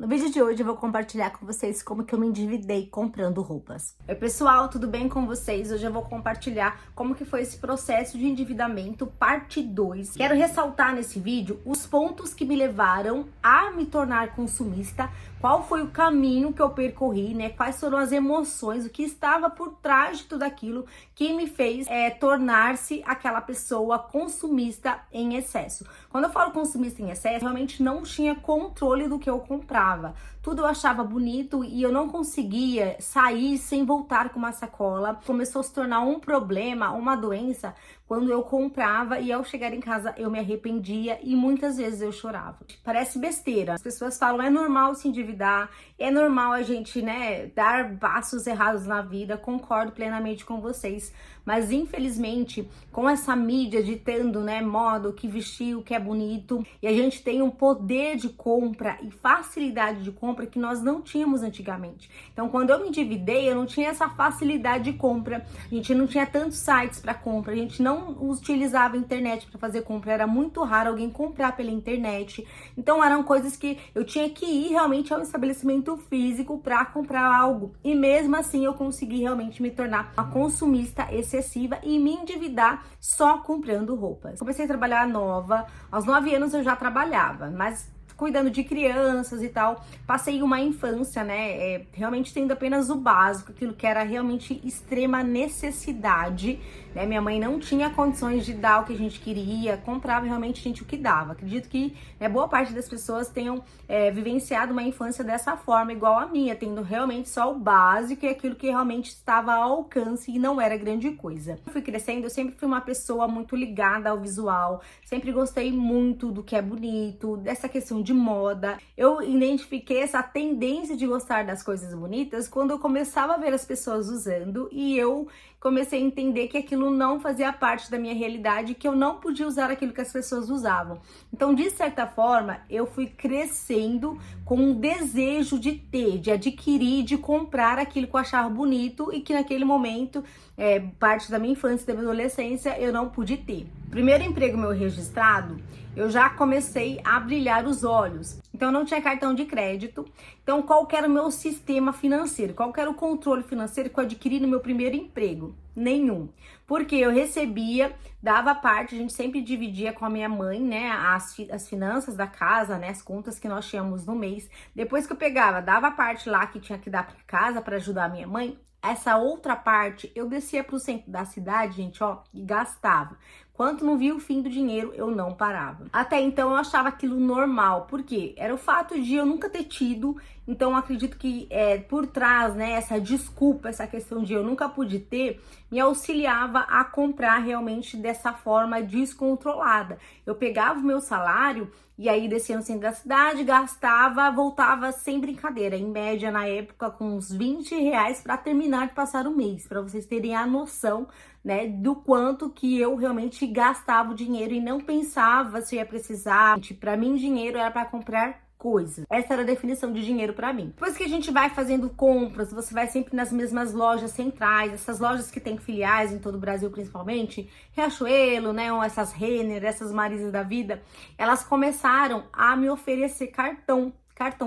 vídeo de hoje eu vou compartilhar com vocês como que eu me endividei comprando roupas. Oi pessoal, tudo bem com vocês? Hoje eu vou compartilhar como que foi esse processo de endividamento, parte 2. Quero ressaltar nesse vídeo os pontos que me levaram a me tornar consumista, qual foi o caminho que eu percorri, né? Quais foram as emoções, o que estava por trás de tudo aquilo que me fez tornar-se aquela pessoa consumista em excesso. Quando eu falo consumista em excesso, realmente não tinha controle do que eu comprava. Tudo eu achava bonito e eu não conseguia sair sem voltar com uma sacola. Começou a se tornar um problema, uma doença, quando eu comprava e ao chegar em casa eu me arrependia e muitas vezes eu chorava. Parece besteira. As pessoas falam, é normal se endividar, é normal a gente, dar passos errados na vida. Concordo plenamente com vocês. Mas infelizmente, com essa mídia ditando, moda, o que vestir, o que é bonito, e a gente tem um poder de compra e facilidade de compra que nós não tínhamos antigamente. Então, quando eu me endividei, eu não tinha essa facilidade de compra, a gente não tinha tantos sites para compra, a gente não utilizava a internet para fazer compra, era muito raro alguém comprar pela internet. Então, eram coisas que eu tinha que ir realmente ao estabelecimento físico para comprar algo. E mesmo assim, eu consegui realmente me tornar uma consumista excessiva e me endividar só comprando roupas. Comecei a trabalhar nova, aos 9 anos eu já trabalhava, mas cuidando de crianças e tal, passei uma infância, realmente tendo apenas o básico, aquilo que era realmente extrema necessidade, minha mãe não tinha condições de dar o que a gente queria, comprava realmente a gente o que dava. Acredito que boa parte das pessoas tenham vivenciado uma infância dessa forma, igual a minha, tendo realmente só o básico e aquilo que realmente estava ao alcance e não era grande coisa. Eu fui crescendo, eu sempre fui uma pessoa muito ligada ao visual, sempre gostei muito do que é bonito, dessa questão de moda. Eu identifiquei essa tendência de gostar das coisas bonitas quando eu começava a ver as pessoas usando e eu comecei a entender que aquilo não fazia parte da minha realidade, que eu não podia usar aquilo que as pessoas usavam. Então, de certa forma, eu fui crescendo com um desejo de ter, de adquirir, de comprar aquilo que eu achava bonito e que naquele momento, parte da minha infância e da minha adolescência, eu não pude ter. Primeiro emprego meu registrado, eu já comecei a brilhar os olhos. Então, eu não tinha cartão de crédito. Então, qual que era o meu sistema financeiro? Qual que era o controle financeiro que eu adquiri no meu primeiro emprego? Nenhum. Porque eu recebia, dava parte, a gente sempre dividia com a minha mãe, as finanças da casa, as contas que nós tínhamos no mês. Depois que eu pegava, dava a parte lá que tinha que dar para casa para ajudar a minha mãe. Essa outra parte, eu descia pro centro da cidade, gente, e gastava. Quando não via o fim do dinheiro, eu não parava. Até então, eu achava aquilo normal. Por quê? Era o fato de eu nunca ter tido. Então, eu acredito que por trás, essa desculpa, essa questão de eu nunca pude ter, me auxiliava a comprar realmente dessa forma descontrolada. Eu pegava o meu salário e aí descia no centro da cidade, gastava, voltava sem brincadeira. Em média, na época, com uns R$20 para terminar de passar o mês. Para vocês terem a noção, do quanto que eu realmente gastava o dinheiro e não pensava se eu ia precisar. Para mim, dinheiro era para comprar coisas. Essa era a definição de dinheiro para mim. Depois que a gente vai fazendo compras, você vai sempre nas mesmas lojas centrais, essas lojas que tem filiais em todo o Brasil, principalmente, Riachuelo, ou essas Renner, essas Marisa da vida, elas começaram a me oferecer cartão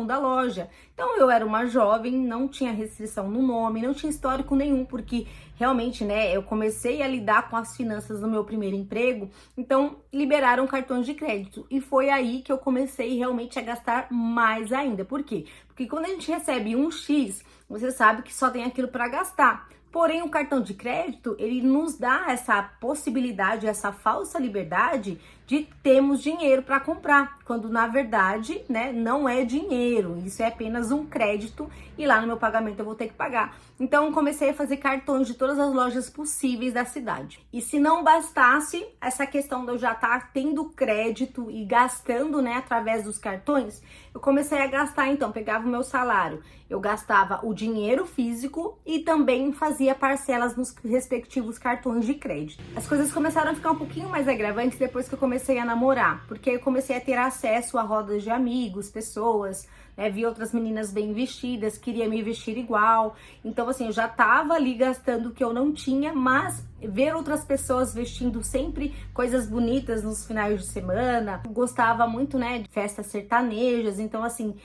da loja. Então eu era uma jovem, não tinha restrição no nome, não tinha histórico nenhum, porque realmente, eu comecei a lidar com as finanças no meu primeiro emprego, então liberaram cartões de crédito e foi aí que eu comecei realmente a gastar mais ainda. Por quê? Porque quando a gente recebe um X, você sabe que só tem aquilo para gastar. Porém, o cartão de crédito, ele nos dá essa possibilidade, essa falsa liberdade de termos dinheiro para comprar, quando na verdade, não é dinheiro, isso é apenas um crédito e lá no meu pagamento eu vou ter que pagar. Então, comecei a fazer cartões de todas as lojas possíveis da cidade. E se não bastasse essa questão de eu já estar tendo crédito e gastando, através dos cartões, eu comecei a gastar, então, pegava o meu salário, eu gastava o dinheiro físico e também fazia parcelas nos respectivos cartões de crédito. As coisas começaram a ficar um pouquinho mais agravantes depois que eu comecei a namorar, porque eu comecei a ter acesso a rodas de amigos, pessoas, né? Vi outras meninas bem vestidas, queria me vestir igual. Então, assim, eu já tava ali gastando o que eu não tinha, mas ver outras pessoas vestindo sempre coisas bonitas nos finais de semana. Gostava muito, né, de festas sertanejas. Então, assim,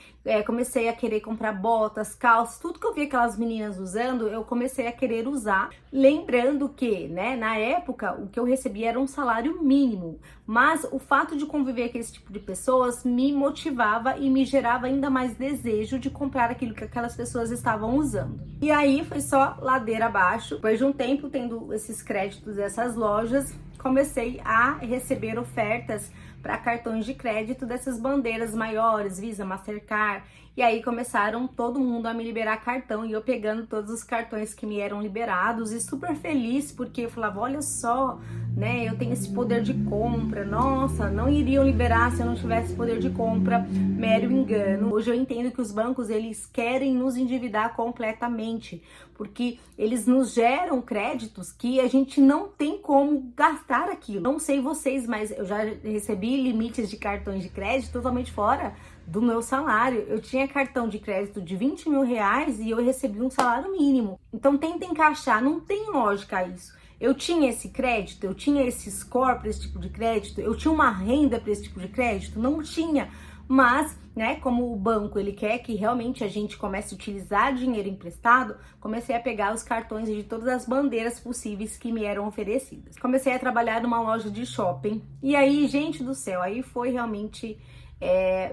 comecei a querer comprar botas, calças, tudo que eu vi aquelas meninas usando, eu comecei a querer usar. Lembrando que, né, na época, o que eu recebia era um salário mínimo. Mas o fato de conviver com esse tipo de pessoas me motivava e me gerava ainda mais desejo de comprar aquilo que aquelas pessoas estavam usando. E aí foi só ladeira abaixo. Depois de um tempo tendo esses créditos dessas lojas, comecei a receber ofertas para cartões de crédito dessas bandeiras maiores, Visa, Mastercard. E aí começaram todo mundo a me liberar cartão e eu pegando todos os cartões que me eram liberados e super feliz porque eu falava, olha só, né, eu tenho esse poder de compra, nossa, não iriam liberar se eu não tivesse poder de compra, mero engano. Hoje eu entendo que os bancos, eles querem nos endividar completamente, porque eles nos geram créditos que a gente não tem como gastar aquilo. Não sei vocês, mas eu já recebi limites de cartões de crédito totalmente fora do meu salário. Eu tinha cartão de crédito de 20 mil reais e eu recebi um salário mínimo. Então tenta encaixar, não tem lógica isso. Eu tinha esse crédito, eu tinha esse score para esse tipo de crédito, eu tinha uma renda para esse tipo de crédito? Não tinha. Mas, né, como o banco ele quer que realmente a gente comece a utilizar dinheiro emprestado, comecei a pegar os cartões de todas as bandeiras possíveis que me eram oferecidas. Comecei a trabalhar numa loja de shopping e aí, gente do céu, aí foi realmente,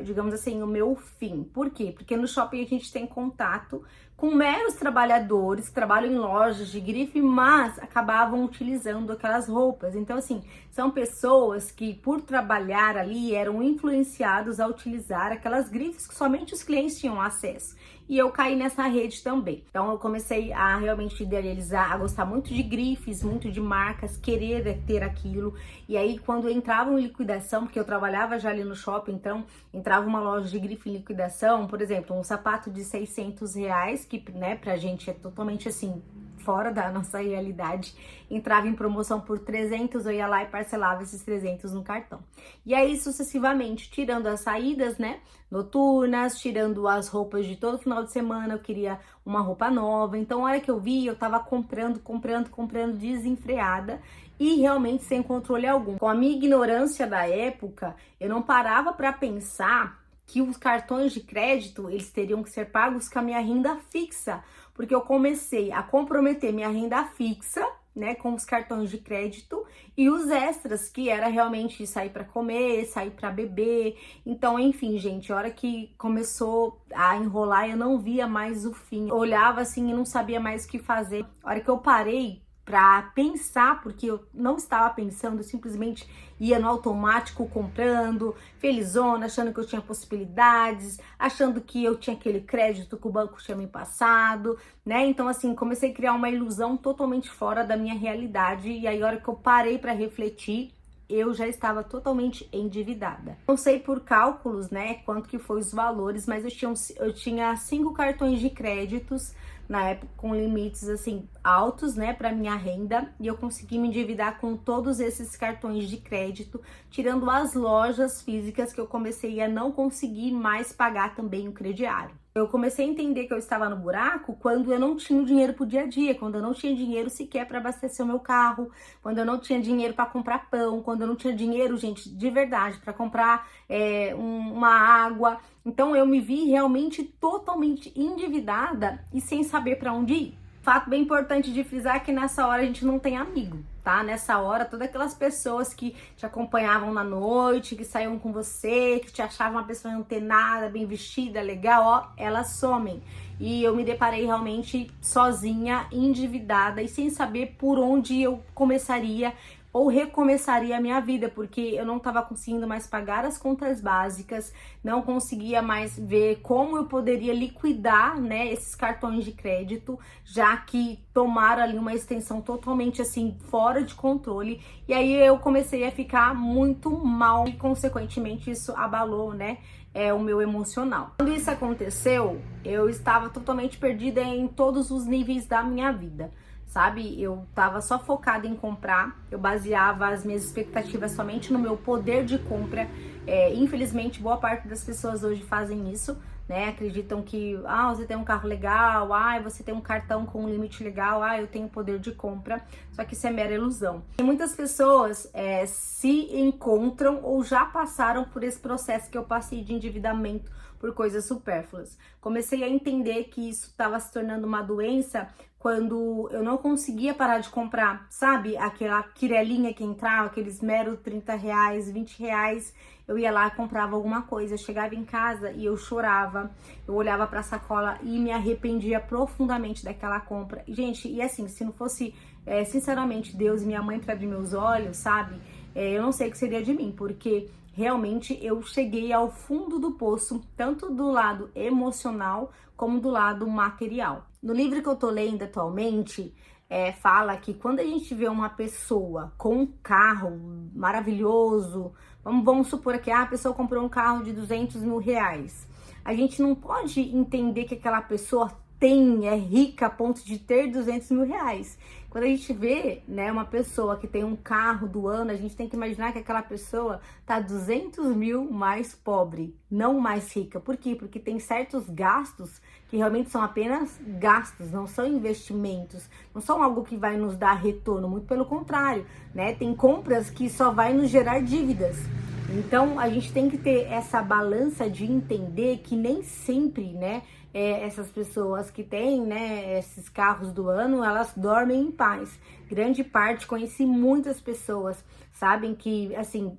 digamos assim, o meu fim. Por quê? Porque no shopping a gente tem contato com meros trabalhadores que trabalham em lojas de grife, mas acabavam utilizando aquelas roupas. Então, assim, são pessoas que, por trabalhar ali, eram influenciados a utilizar aquelas grifes que somente os clientes tinham acesso. E eu caí nessa rede também. Então, eu comecei a realmente idealizar, a gostar muito de grifes, muito de marcas, querer ter aquilo. E aí, quando entravam em liquidação, porque eu trabalhava já ali no shopping, então entrava uma loja de grife em liquidação, por exemplo, um sapato de 600 reais, que, né, pra gente é totalmente assim, fora da nossa realidade, entrava em promoção por 300, eu ia lá e parcelava esses 300 no cartão. E aí, sucessivamente, tirando as saídas, né, noturnas, tirando as roupas de todo final de semana, eu queria uma roupa nova. Então, a hora que eu vi, eu tava comprando desenfreada e realmente sem controle algum. Com a minha ignorância da época, eu não parava para pensar que os cartões de crédito, eles teriam que ser pagos com a minha renda fixa, porque eu comecei a comprometer minha renda fixa, né, com os cartões de crédito e os extras, que era realmente sair para comer, sair para beber. Então, enfim, gente, a hora que começou a enrolar, eu não via mais o fim. Eu olhava assim e não sabia mais o que fazer. A hora que eu parei para pensar, porque eu não estava pensando, eu simplesmente ia no automático comprando, felizona, achando que eu tinha possibilidades, achando que eu tinha aquele crédito que o banco tinha me passado, né? Então, assim, comecei a criar uma ilusão totalmente fora da minha realidade, e aí a hora que eu parei para refletir, eu já estava totalmente endividada. Não sei por cálculos, né, quanto que foi os valores, mas eu tinha 5 cartões de créditos na época com limites assim altos, né, para minha renda, e eu consegui me endividar com todos esses cartões de crédito, tirando as lojas físicas que eu comecei a não conseguir mais pagar também o crediário. Eu comecei a entender que eu estava no buraco quando eu não tinha o dinheiro pro dia a dia, quando eu não tinha dinheiro sequer para abastecer o meu carro, quando eu não tinha dinheiro para comprar pão, quando eu não tinha dinheiro, gente, de verdade, para comprar uma água. Então eu me vi realmente totalmente endividada e sem saber para onde ir. Fato bem importante de frisar é que nessa hora a gente não tem amigo, tá? Nessa hora, todas aquelas pessoas que te acompanhavam na noite, que saíam com você, que te achavam uma pessoa antenada, bem vestida, legal, ó, elas somem. E eu me deparei realmente sozinha, endividada e sem saber por onde eu começaria ou recomeçaria a minha vida, porque eu não estava conseguindo mais pagar as contas básicas, não conseguia mais ver como eu poderia liquidar, né, esses cartões de crédito, já que tomaram ali uma extensão totalmente assim, fora de controle, e aí eu comecei a ficar muito mal e consequentemente isso abalou, né, o meu emocional. Quando isso aconteceu, eu estava totalmente perdida em todos os níveis da minha vida. Sabe, eu tava só focada em comprar, eu baseava as minhas expectativas somente no meu poder de compra. Infelizmente, boa parte das pessoas hoje fazem isso, né? Acreditam que, você tem um carro legal, você tem um cartão com um limite legal, eu tenho poder de compra, só que isso é mera ilusão. E muitas pessoas se encontram ou já passaram por esse processo que eu passei de endividamento por coisas supérfluas. Comecei a entender que isso estava se tornando uma doença quando eu não conseguia parar de comprar, sabe? Aquela quirelinha que entrava, aqueles meros 30 reais, 20 reais, eu ia lá e comprava alguma coisa. Eu chegava em casa e eu chorava, eu olhava pra sacola e me arrependia profundamente daquela compra. Gente, e assim, se não fosse, sinceramente, Deus e minha mãe pra abrir meus olhos, sabe? Eu não sei o que seria de mim, porque realmente eu cheguei ao fundo do poço, tanto do lado emocional como do lado material. No livro que eu tô lendo atualmente, fala que quando a gente vê uma pessoa com um carro maravilhoso, vamos supor que a pessoa comprou um carro de 200 mil reais, a gente não pode entender que aquela pessoa é rica a ponto de ter 200 mil reais. Quando a gente vê, né, uma pessoa que tem um carro do ano, a gente tem que imaginar que aquela pessoa tá 200 mil mais pobre, não mais rica. Por quê? Porque tem certos gastos que realmente são apenas gastos, não são investimentos, não são algo que vai nos dar retorno, muito pelo contrário, né? Tem compras que só vai nos gerar dívidas. Então, a gente tem que ter essa balança de entender que nem sempre, né, essas pessoas que têm, né, esses carros do ano, elas dormem em paz. Grande parte, conheci muitas pessoas, sabem que, assim,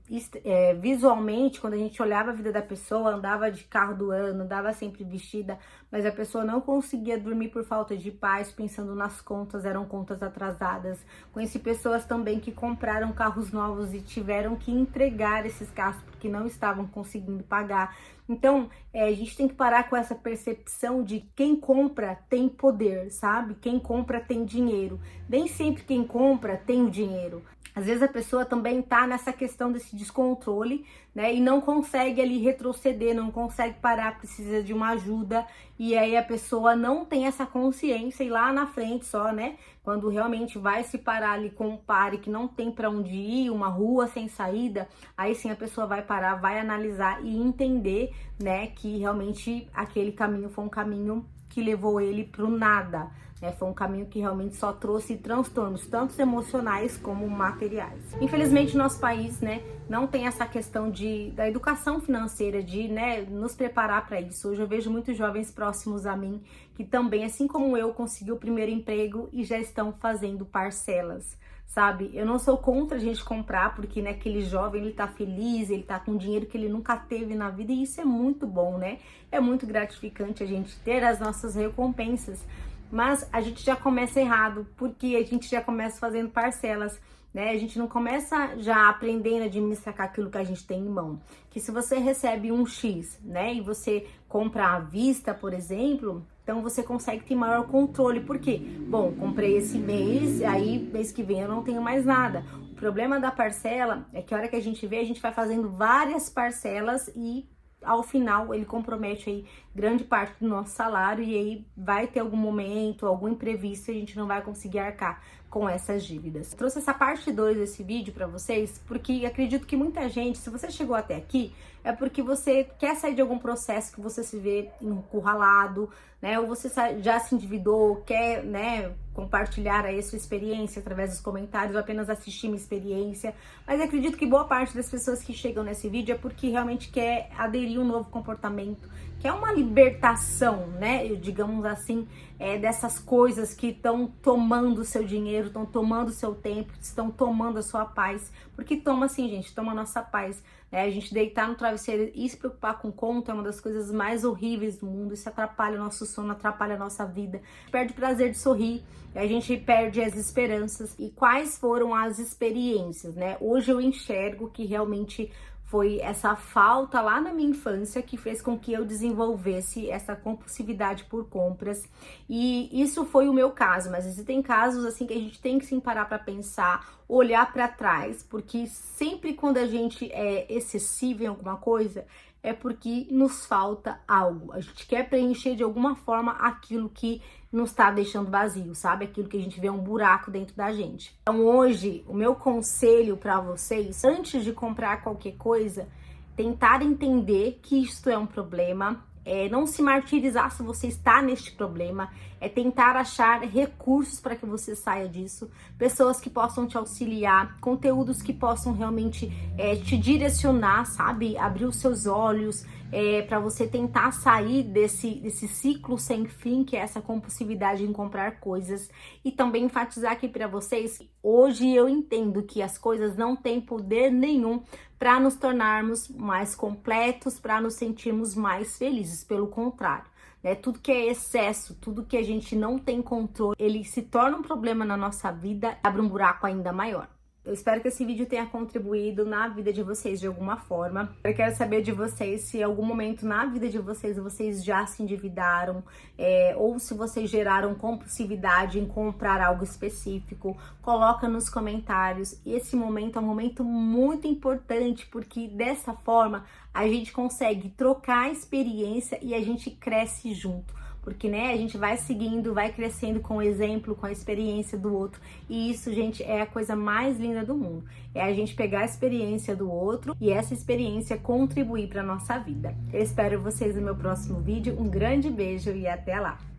visualmente, quando a gente olhava a vida da pessoa, andava de carro do ano, andava sempre vestida, mas a pessoa não conseguia dormir por falta de paz, pensando nas contas, eram contas atrasadas. Conheci pessoas também que compraram carros novos e tiveram que entregar esses carros porque não estavam conseguindo pagar. Então, a gente tem que parar com essa percepção de quem compra tem poder, sabe? Quem compra tem dinheiro. Nem sempre quem compra tem o dinheiro. Às vezes a pessoa também tá nessa questão desse descontrole, né? E não consegue ali retroceder, não consegue parar, precisa de uma ajuda. E aí a pessoa não tem essa consciência e lá na frente só, né? Quando realmente vai se parar ali com um pare que não tem para onde ir, uma rua sem saída, aí sim a pessoa vai parar, vai analisar e entender, né? Que realmente aquele caminho foi um caminho que levou ele pro nada. Foi um caminho que realmente só trouxe transtornos, tanto emocionais como materiais. Infelizmente, nosso país, né, não tem essa questão da educação financeira, de, né, nos preparar para isso. Hoje eu vejo muitos jovens próximos a mim que também, assim como eu, conseguiu o primeiro emprego e já estão fazendo parcelas. Sabe, eu não sou contra a gente comprar, porque, né, aquele jovem, ele tá feliz, ele tá com dinheiro que ele nunca teve na vida, e isso é muito bom, né? É muito gratificante a gente ter as nossas recompensas, mas a gente já começa errado, porque a gente já começa fazendo parcelas, né? A gente não começa já aprendendo a administrar com aquilo que a gente tem em mão. Que se você recebe um X, né, e você compra à vista, por exemplo, então você consegue ter maior controle. Por quê? Bom, comprei esse mês, aí mês que vem eu não tenho mais nada. O problema da parcela é que a hora que a gente vê, a gente vai fazendo várias parcelas e ao final ele compromete aí grande parte do nosso salário, e aí vai ter algum momento, algum imprevisto, e a gente não vai conseguir arcar com essas dívidas. Eu trouxe essa parte 2 desse vídeo para vocês porque acredito que muita gente, se você chegou até aqui, é porque você quer sair de algum processo que você se vê encurralado, né? Ou você já se endividou, quer, né, compartilhar aí a sua experiência através dos comentários, ou apenas assistir minha experiência. Mas acredito que boa parte das pessoas que chegam nesse vídeo é porque realmente quer aderir a um novo comportamento, que é uma libertação, né, digamos assim, dessas coisas que estão tomando o seu dinheiro, estão tomando o seu tempo, estão tomando a sua paz. Porque toma assim, gente, toma a nossa paz. A gente deitar no travesseiro e se preocupar com conta é uma das coisas mais horríveis do mundo. Isso atrapalha o nosso sono, atrapalha a nossa vida. Perde o prazer de sorrir, a gente perde as esperanças. E quais foram as experiências, né? Hoje eu enxergo que realmente foi essa falta lá na minha infância que fez com que eu desenvolvesse essa compulsividade por compras. E isso foi o meu caso, mas existem casos assim que a gente tem que sim parar para pensar, olhar para trás, porque sempre quando a gente é excessivo em alguma coisa, é porque nos falta algo. A gente quer preencher de alguma forma aquilo que nos tá deixando vazio, sabe? Aquilo que a gente vê um buraco dentro da gente. Então hoje, o meu conselho para vocês, antes de comprar qualquer coisa, tentar entender que isto é um problema, não se martirizar se você está neste problema, é tentar achar recursos para que você saia disso, pessoas que possam te auxiliar, conteúdos que possam realmente te direcionar, sabe? Abrir os seus olhos, para você tentar sair desse ciclo sem fim, que é essa compulsividade em comprar coisas. E também enfatizar aqui para vocês, hoje eu entendo que as coisas não têm poder nenhum para nos tornarmos mais completos, para nos sentirmos mais felizes, pelo contrário. Tudo que é excesso, tudo que a gente não tem controle, ele se torna um problema na nossa vida, abre um buraco ainda maior. Eu espero que esse vídeo tenha contribuído na vida de vocês de alguma forma. Eu quero saber de vocês se em algum momento na vida de vocês já se endividaram, ou se vocês geraram compulsividade em comprar algo específico. Coloca nos comentários. Esse momento é um momento muito importante, porque dessa forma a gente consegue trocar a experiência e a gente cresce junto. Porque, a gente vai seguindo, vai crescendo com o exemplo, com a experiência do outro. E isso, gente, é a coisa mais linda do mundo. É a gente pegar a experiência do outro e essa experiência contribuir para nossa vida. Eu espero vocês no meu próximo vídeo. Um grande beijo e até lá!